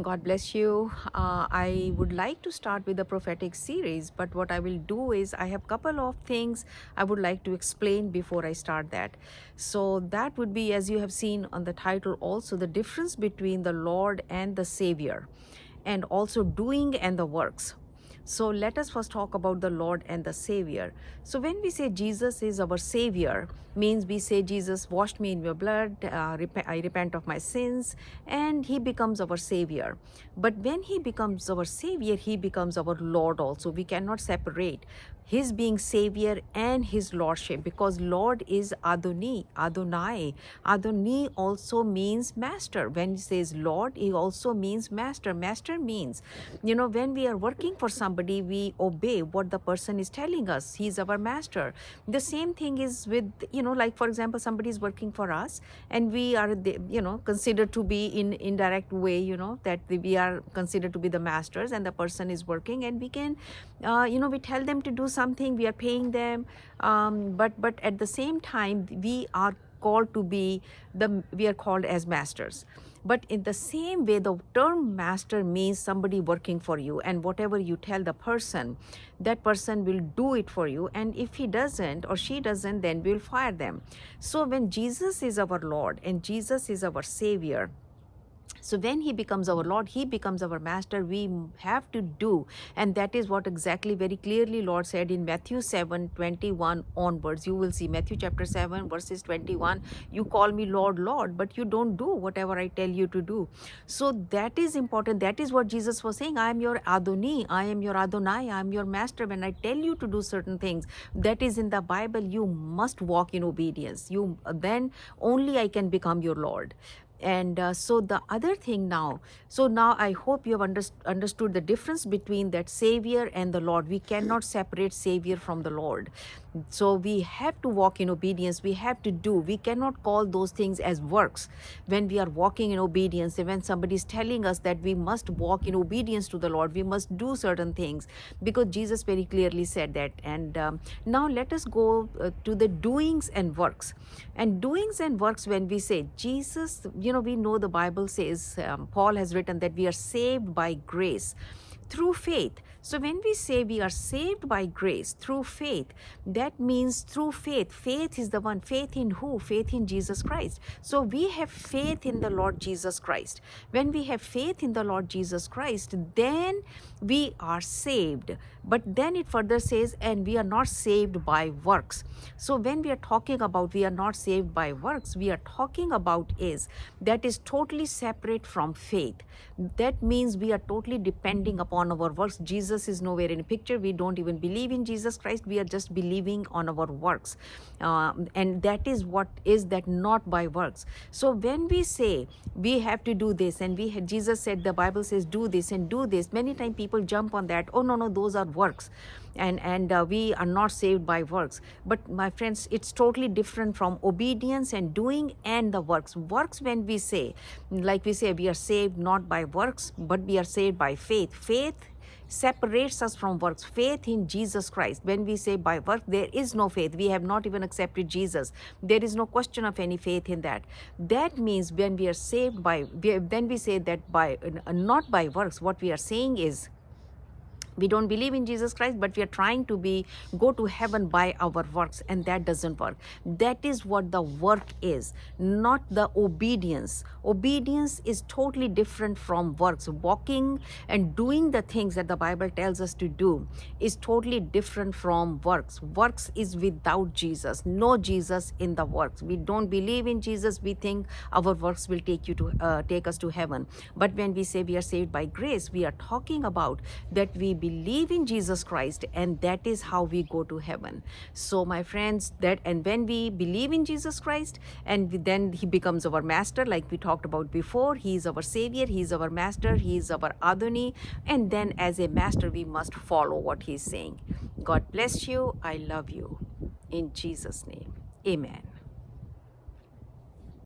God bless you. I would like to start with the prophetic series, but what I will do is I have couple of things I would like to explain before I start that. So that would be, as you have seen on the title also, the difference between the Lord and the Savior, and also doing and the works. So let us first talk about the Lord and the Savior. So when we say Jesus is our Savior, means we say Jesus washed me in your blood, I repent of my sins, and He becomes our Savior. But when He becomes our Savior, He becomes our Lord also. We cannot separate His being Savior and His Lordship, because Lord is Adonai. Adonai also means master. When He says Lord, He also means master. Master means, when we are working for somebody, we obey what the person is telling us. He's our master. The same thing is with, like for example, somebody is working for us and we are, considered to be in indirect way, that we are considered to be the masters, and the person is working, and we can, we tell them to do something, we are paying them, but at the same time, we are called as masters. But in the same way, the term master means somebody working for you, and whatever you tell the person, that person will do it for you. And if he doesn't or she doesn't, then we'll fire them. So when Jesus is our Lord and Jesus is our Savior, so when He becomes our Lord, He becomes our master, we have to do. And that is what exactly very clearly Lord said in Matthew 7:21 onwards. You will see Matthew chapter 7 verses 21. You call me Lord, Lord, but you don't do whatever I tell you to do. So that is important. That is what Jesus was saying. I am your Adonai. I am your Adonai. I am your master. When I tell you to do certain things, that is in the Bible, you must walk in obedience. Then only I can become your Lord. And so the other thing now, so now I hope you have understood the difference between that Savior and the Lord. We cannot separate Savior from the Lord. So we have to walk in obedience. We have to do. We cannot call those things as works when we are walking in obedience. And when somebody is telling us that we must walk in obedience to the Lord, we must do certain things, because Jesus very clearly said that. And now let us go to the doings and works. And doings and works, when we say Jesus, we know the Bible says, Paul has written that we are saved by grace through faith. So when we say we are saved by grace through faith, that means through faith. Faith is the one. Faith in who? Faith in Jesus Christ. So we have faith in the Lord Jesus Christ. When we have faith in the Lord Jesus Christ, then we are saved. But then it further says, and we are not saved by works. So when we are talking about we are not saved by works, we are talking about is that is totally separate from faith. That means we are totally depending upon our works. Jesus is nowhere in the picture. We don't even believe in Jesus Christ. We are just believing on our works. And that is what is that, not by works. So when we say we have to do this, and Jesus said, the Bible says do this and do this, many times people jump on that. Oh, no, those are works. And we are not saved by works. But my friends, it's totally different from obedience and doing and the works. Works, when we say, like we say, we are saved not by works, but we are saved by faith. Faith separates us from works. Faith in Jesus Christ. When we say by work, there is no faith. We have not even accepted Jesus. There is no question of any faith in that. That means when we are saved then we say that by not by works. What we are saying is, we don't believe in Jesus Christ, but we are trying to go to heaven by our works, and that doesn't work. That is what the work is, not the obedience. Obedience is totally different from works. Walking and doing the things that the Bible tells us to do is totally different from works. Works is without Jesus. No Jesus in the works. We don't believe in Jesus. We think our works will take us to heaven. But when we say we are saved by grace, we are talking about that we believe in Jesus Christ, and that is how we go to heaven. So my friends, and when we believe in Jesus Christ, and then He becomes our master, like we talked about before. He is our Savior, He is our master, He is our Adonai, and then as a master we must follow what He is saying. God bless you. I love you. In Jesus' name, amen.